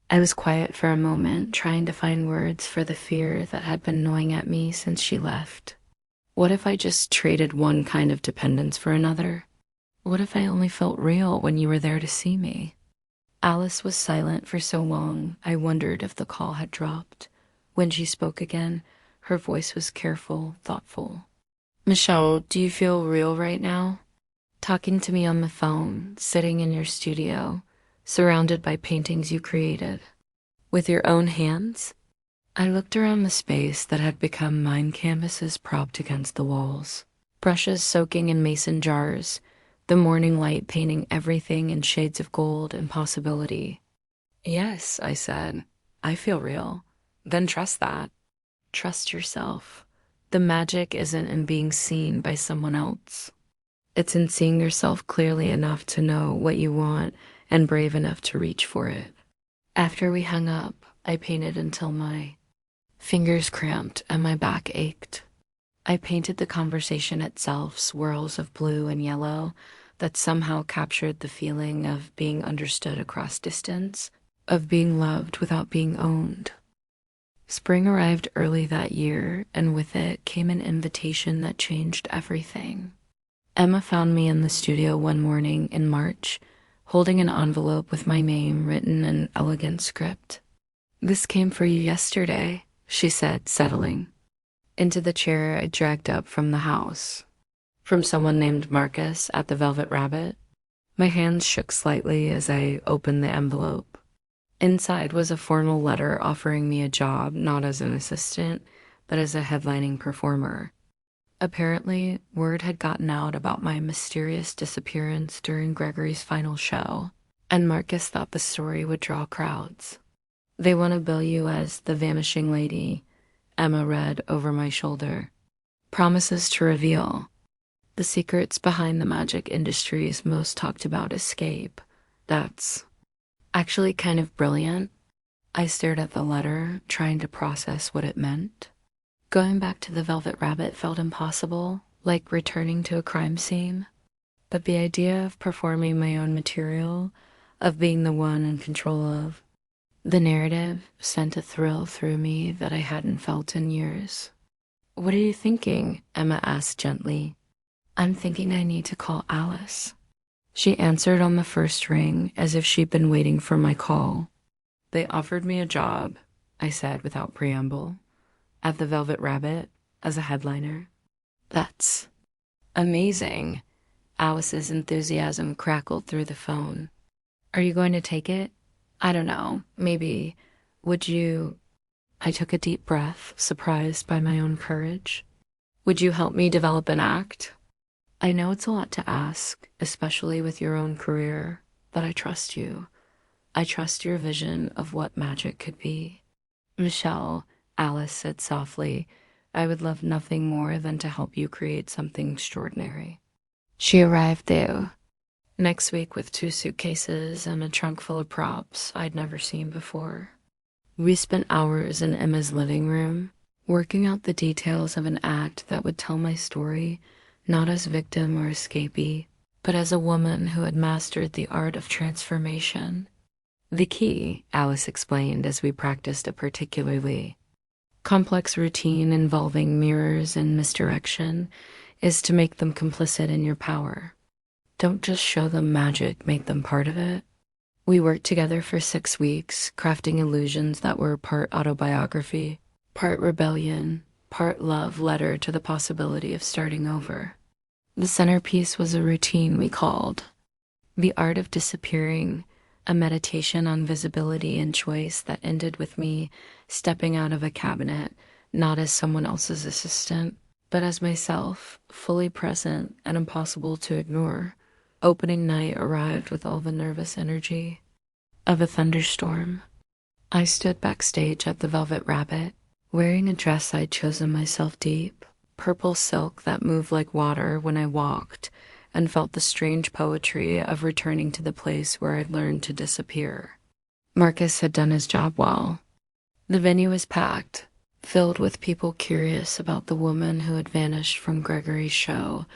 I was quiet for a moment, trying to find words for the fear that had been gnawing at me since she left. What if I just traded one kind of dependence for another? What if I only felt real when you were there to see me? Alice was silent for so long, I wondered if the call had dropped. When she spoke again, her voice was careful, thoughtful. "Michelle, do you feel real right now? Talking to me on the phone, sitting in your studio, surrounded by paintings you created. With your own hands?" I looked around the space that had become mine canvases propped against the walls, brushes soaking in mason jars, the morning light painting everything in shades of gold and possibility. "Yes," I said, "I feel real." "Then trust that. Trust yourself. The magic isn't in being seen by someone else. It's in seeing yourself clearly enough to know what you want and brave enough to reach for it." After we hung up, I painted until my fingers cramped and my back ached. I painted the conversation itself, swirls of blue and yellow that somehow captured the feeling of being understood across distance, of being loved without being owned. Spring arrived early that year, and with it came an invitation that changed everything. Emma found me in the studio one morning in March, holding an envelope with my name written in elegant script. "This came for you yesterday," she said, settling into the chair I dragged up from the house. "From someone named Marcus at the Velvet Rabbit." My hands shook slightly as I opened the envelope. Inside was a formal letter offering me a job, not as an assistant, but as a headlining performer. Apparently, word had gotten out about my mysterious disappearance during Gregory's final show, and Marcus thought the story would draw crowds. "They want to bill you as the vanishing lady," Emma read over my shoulder. "Promises to reveal the secrets behind the magic industry's most talked about escape." That's actually kind of brilliant. I stared at the letter, trying to process what it meant. Going back to the Velvet Rabbit felt impossible, like returning to a crime scene. But the idea of performing my own material, of being the one in control of the narrative, sent a thrill through me that I hadn't felt in years. "What are you thinking?" Emma asked gently. "I'm thinking I need to call Alice." She answered on the first ring as if she'd been waiting for my call. "They offered me a job," I said without preamble, "at the Velvet Rabbit as a headliner." "That's amazing." Alice's enthusiasm crackled through the phone. "Are you going to take it?" "I don't know. Maybe. Would you—" I took a deep breath, surprised by my own courage. "Would you help me develop an act? I know it's a lot to ask, especially with your own career, but I trust you. I trust your vision of what magic could be." "Michelle," Alice said softly, "I would love nothing more than to help you create something extraordinary." She arrived there next week with 2 suitcases and a trunk full of props I'd never seen before. We spent hours in Emma's living room, working out the details of an act that would tell my story, not as victim or escapee, but as a woman who had mastered the art of transformation. "The key," Alice explained as we practiced a particularly complex routine involving mirrors and misdirection, "is to make them complicit in your power. Don't just show them magic, make them part of it." We worked together for 6 weeks, crafting illusions that were part autobiography, part rebellion, part love letter to the possibility of starting over. The centerpiece was a routine we called The Art of Disappearing, a meditation on visibility and choice that ended with me stepping out of a cabinet, not as someone else's assistant, but as myself, fully present and impossible to ignore. Opening night arrived with all the nervous energy of a thunderstorm. I stood backstage at the Velvet Rabbit, wearing a dress I'd chosen myself deep, purple silk that moved like water when I walked, and felt the strange poetry of returning to the place where I'd learned to disappear. Marcus had done his job well. The venue was packed, filled with people curious about the woman who had vanished from Gregory's show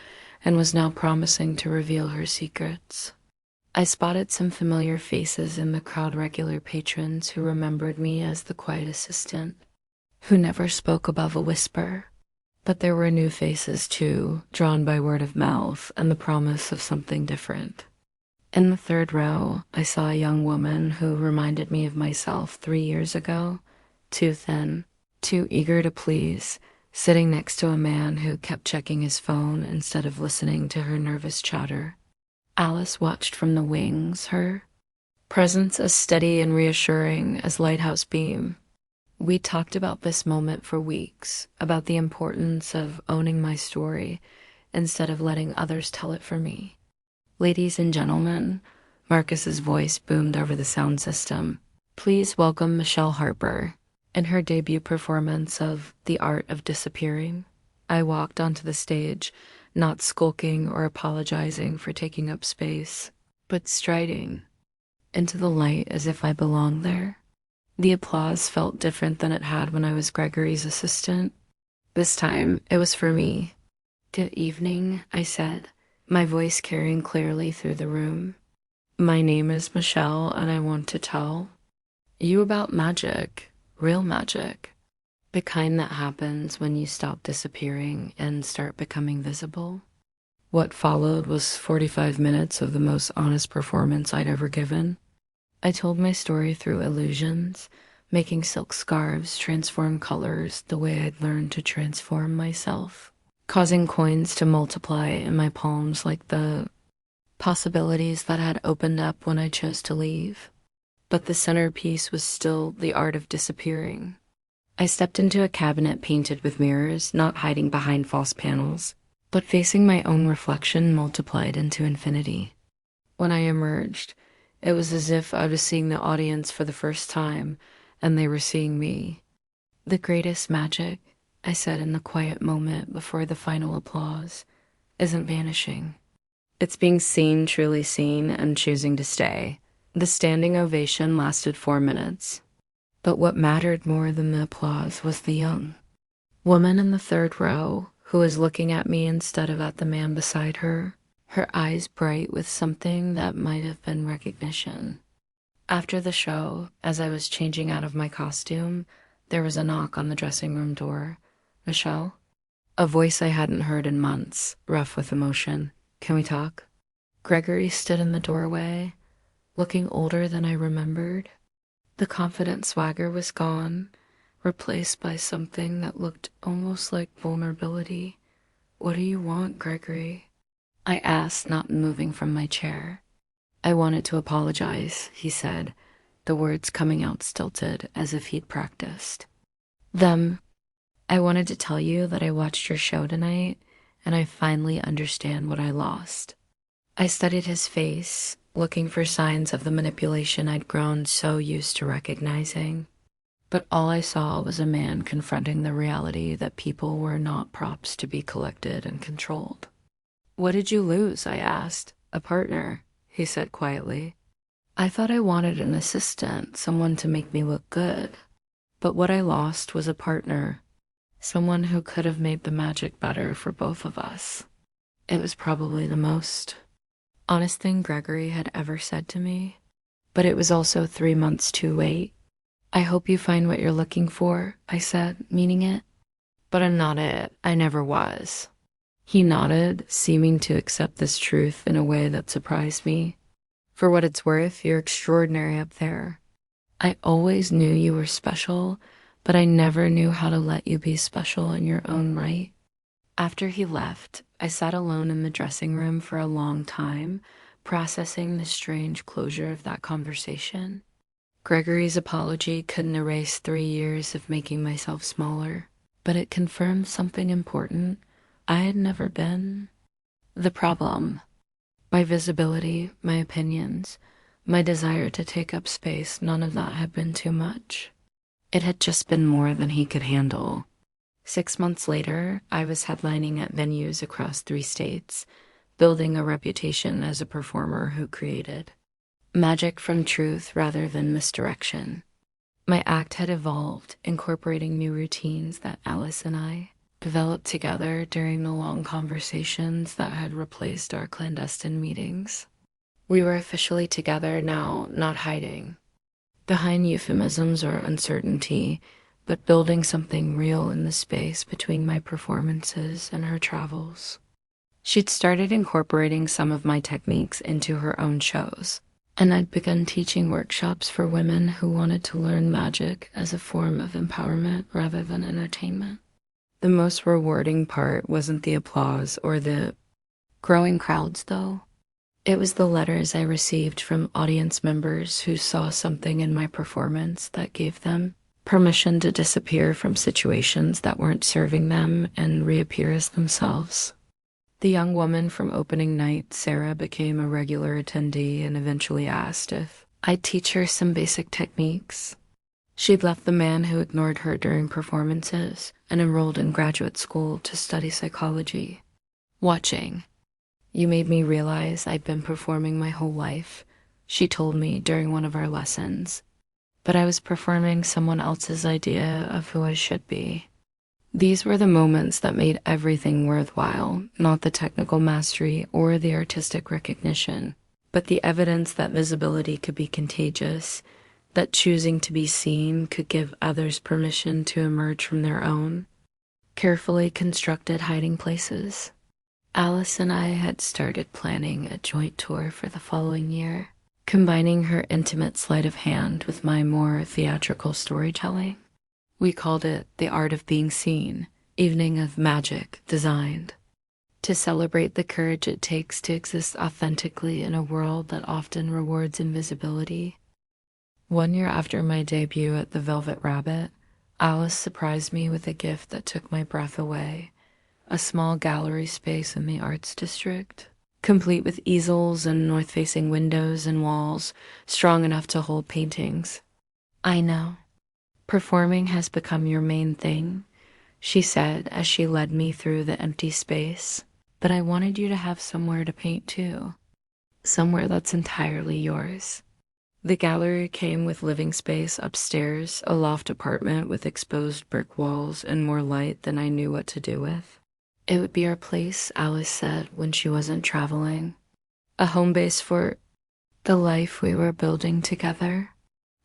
and was now promising to reveal her secrets. I spotted some familiar faces in the crowd, regular patrons who remembered me as the quiet assistant, who never spoke above a whisper. But there were new faces too, drawn by word of mouth and the promise of something different. In the third row, I saw a young woman who reminded me of myself 3 years ago, too thin, too eager to please, sitting next to a man who kept checking his phone instead of listening to her nervous chatter. Alice watched from the wings, her presence as steady and reassuring as lighthouse beam. We talked about this moment for weeks, about the importance of owning my story instead of letting others tell it for me. "Ladies and gentlemen," Marcus's voice boomed over the sound system, "please welcome Michelle Harper in her debut performance of The Art of Disappearing." I walked onto the stage, not skulking or apologizing for taking up space, but striding into the light as if I belonged there. The applause felt different than it had when I was Gregory's assistant. This time, it was for me. "Good evening," I said, my voice carrying clearly through the room. "My name is Michelle, and I want to tell you about magic, real magic, the kind that happens when you stop disappearing and start becoming visible." What followed was 45 minutes of the most honest performance I'd ever given. I told my story through illusions, making silk scarves transform colors the way I'd learned to transform myself, causing coins to multiply in my palms like the possibilities that had opened up when I chose to leave. But the centerpiece was still the art of disappearing. I stepped into a cabinet painted with mirrors, not hiding behind false panels, but facing my own reflection multiplied into infinity. When I emerged, it was as if I was seeing the audience for the first time, and they were seeing me. "The greatest magic," I said in the quiet moment before the final applause, "isn't vanishing. It's being seen, truly seen, and choosing to stay." The standing ovation lasted 4 minutes. But what mattered more than the applause was the young. Woman in the third row, who was looking at me instead of at the man beside her, her eyes bright with something that might have been recognition. After the show, as I was changing out of my costume, there was a knock on the dressing room door. "Michelle?" A voice I hadn't heard in months, rough with emotion. "Can we talk?" Gregory stood in the doorway, looking older than I remembered. The confident swagger was gone, replaced by something that looked almost like vulnerability. "What do you want, Gregory?" I asked, not moving from my chair. "I wanted to apologize," he said, the words coming out stilted as if he'd practiced. I wanted to tell you that I watched your show tonight, and I finally understand what I lost." I studied his face, looking for signs of the manipulation I'd grown so used to recognizing. But all I saw was a man confronting the reality that people were not props to be collected and controlled. "What did you lose?" I asked. "A partner," he said quietly. "I thought I wanted an assistant, someone to make me look good. But what I lost was a partner, someone who could have made the magic better for both of us." It was probably the most honest thing Gregory had ever said to me, but it was also 3 months too late. "I hope you find what you're looking for," I said, meaning it. "But I'm not it. I never was." He nodded, seeming to accept this truth in a way that surprised me. "For what it's worth, you're extraordinary up there. I always knew you were special, but I never knew how to let you be special in your own right." After he left, I sat alone in the dressing room for a long time, processing the strange closure of that conversation. Gregory's apology couldn't erase 3 years of making myself smaller, but it confirmed something important. I had never been the problem. My visibility, my opinions, my desire to take up space, none of that had been too much. It had just been more than he could handle. 6 months later, I was headlining at venues across 3 states, building a reputation as a performer who created magic from truth rather than misdirection. My act had evolved, incorporating new routines that Alice and I developed together during the long conversations that had replaced our clandestine meetings. We were officially together now, not hiding behind euphemisms or uncertainty, but building something real in the space between my performances and her travels. She'd started incorporating some of my techniques into her own shows, and I'd begun teaching workshops for women who wanted to learn magic as a form of empowerment rather than entertainment. The most rewarding part wasn't the applause or the growing crowds, though. It was the letters I received from audience members who saw something in my performance that gave them permission to disappear from situations that weren't serving them and reappear as themselves. The young woman from opening night, Sarah, became a regular attendee and eventually asked if I'd teach her some basic techniques. She'd left the man who ignored her during performances and enrolled in graduate school to study psychology. "Watching. You made me realize I'd been performing my whole life," she told me during one of our lessons. "But I was performing someone else's idea of who I should be." These were the moments that made everything worthwhile, not the technical mastery or the artistic recognition, but the evidence that visibility could be contagious, that choosing to be seen could give others permission to emerge from their own carefully constructed hiding places. Alice and I had started planning a joint tour for the following year, combining her intimate sleight of hand with my more theatrical storytelling. We called it The Art of Being Seen, Evening of Magic Designed, to celebrate the courage it takes to exist authentically in a world that often rewards invisibility. 1 year after my debut at the Velvet Rabbit, Alice surprised me with a gift that took my breath away, a small gallery space in the Arts District, complete with easels and north-facing windows and walls strong enough to hold paintings. "I know. Performing has become your main thing," she said as she led me through the empty space. "But I wanted you to have somewhere to paint too. Somewhere that's entirely yours." The gallery came with living space upstairs, a loft apartment with exposed brick walls and more light than I knew what to do with. It would be our place, Alice said when she wasn't traveling. A home base for the life we were building together.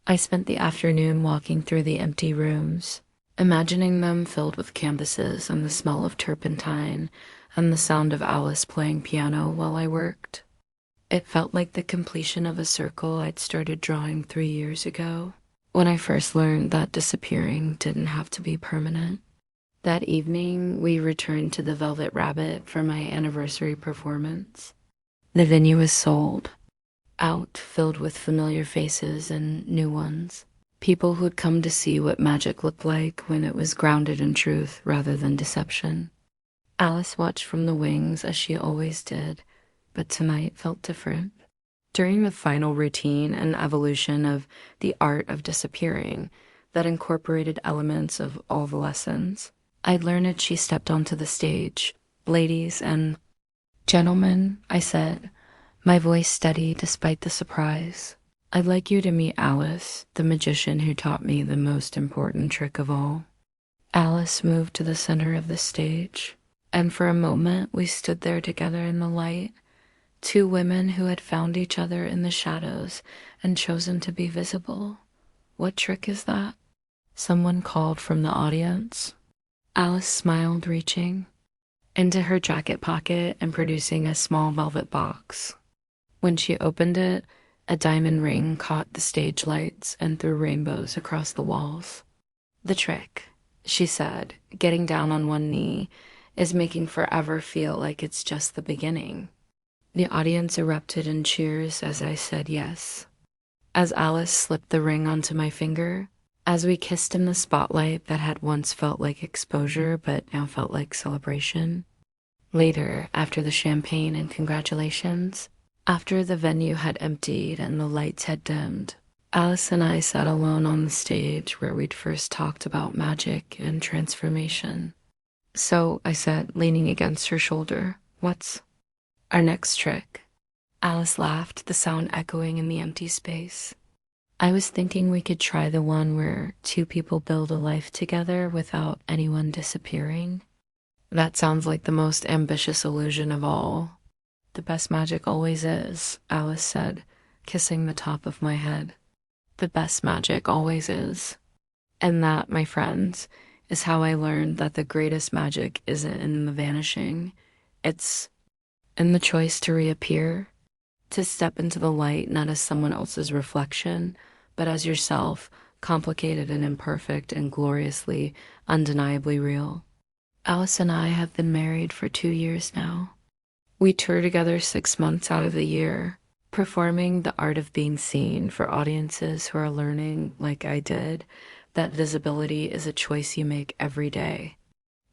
I spent the afternoon walking through the empty rooms, imagining them filled with canvases and the smell of turpentine and the sound of Alice playing piano while I worked. It felt like the completion of a circle I'd started drawing 3 years ago, when I first learned that disappearing didn't have to be permanent. That evening, we returned to the Velvet Rabbit for my anniversary performance. The venue was sold out, filled with familiar faces and new ones. People who'd come to see what magic looked like when it was grounded in truth rather than deception. Alice watched from the wings as she always did, but tonight felt different. During the final routine and evolution of the art of disappearing that incorporated elements of all the lessons, I'd learned as she stepped onto the stage. "Ladies and gentlemen," I said, my voice steady despite the surprise. "I'd like you to meet Alice, the magician who taught me the most important trick of all." Alice moved to the center of the stage, and for a moment we stood there together in the light, two women who had found each other in the shadows and chosen to be visible. "What trick is that?" someone called from the audience. Alice smiled, reaching into her jacket pocket and producing a small velvet box. When she opened it, a diamond ring caught the stage lights and threw rainbows across the walls. "The trick," she said, getting down on one knee, "is making forever feel like it's just the beginning." The audience erupted in cheers as I said yes. As Alice slipped the ring onto my finger, as we kissed in the spotlight that had once felt like exposure but now felt like celebration. Later, after the champagne and congratulations, after the venue had emptied and the lights had dimmed, Alice and I sat alone on the stage where we'd first talked about magic and transformation. "So," I said, leaning against her shoulder, "what's our next trick?" Alice laughed, the sound echoing in the empty space. "I was thinking we could try the one where two people build a life together without anyone disappearing." "That sounds like the most ambitious illusion of all." "The best magic always is," Alice said, kissing the top of my head. "The best magic always is." And that, my friends, is how I learned that the greatest magic isn't in the vanishing. It's in the choice to reappear, to step into the light not as someone else's reflection, but as yourself, complicated and imperfect and gloriously, undeniably real. Alice and I have been married for 2 years now. We tour together 6 months out of the year, performing the art of being seen for audiences who are learning, like I did, that visibility is a choice you make every day.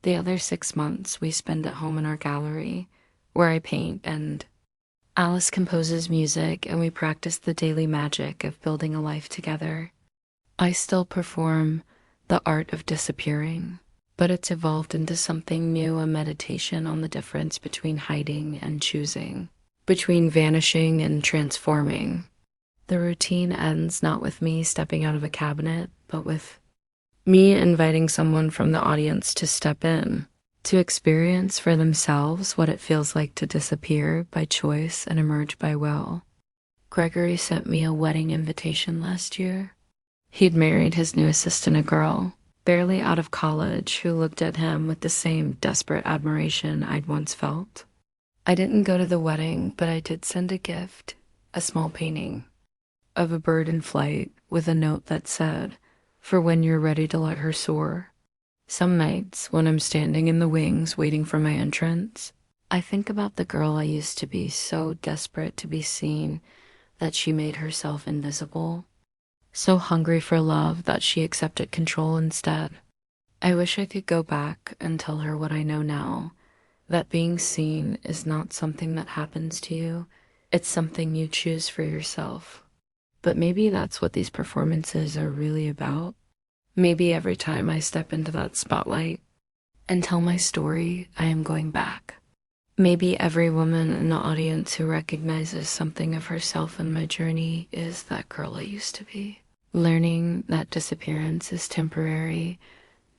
The other 6 months we spend at home in our gallery, where I paint and Alice composes music, and we practice the daily magic of building a life together. I still perform the art of disappearing, but it's evolved into something new, a meditation on the difference between hiding and choosing, between vanishing and transforming. The routine ends not with me stepping out of a cabinet, but with me inviting someone from the audience to step in, to experience for themselves what it feels like to disappear by choice and emerge by will. Gregory sent me a wedding invitation last year. He'd married his new assistant, a girl barely out of college, who looked at him with the same desperate admiration I'd once felt. I didn't go to the wedding, but I did send a gift, a small painting of a bird in flight with a note that said, "For when you're ready to let her soar." Some nights, when I'm standing in the wings waiting for my entrance, I think about the girl I used to be, so desperate to be seen that she made herself invisible, so hungry for love that she accepted control instead. I wish I could go back and tell her what I know now, that being seen is not something that happens to you, it's something you choose for yourself. But maybe that's what these performances are really about. Maybe every time I step into that spotlight and tell my story, I am going back. Maybe every woman in the audience who recognizes something of herself in my journey is that girl I used to be. Learning that disappearance is temporary,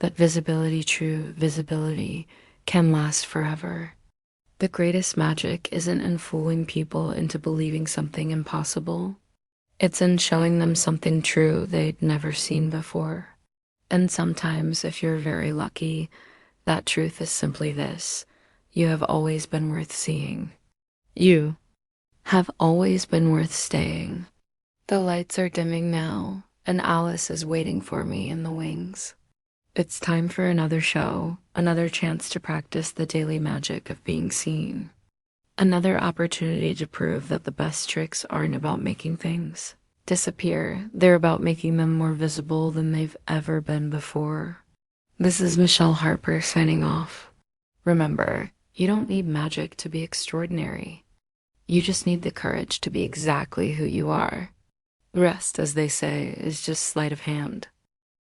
that visibility, true visibility, can last forever. The greatest magic isn't in fooling people into believing something impossible. It's in showing them something true they'd never seen before. And sometimes, if you're very lucky, that truth is simply this: you have always been worth seeing. You have always been worth staying. The lights are dimming now, and Alice is waiting for me in the wings. It's time for another show, another chance to practice the daily magic of being seen. Another opportunity to prove that the best tricks aren't about making things disappear. They're about making them more visible than they've ever been before. This is Michelle Harper signing off. Remember, you don't need magic to be extraordinary. You just need the courage to be exactly who you are. The rest, as they say, is just sleight of hand.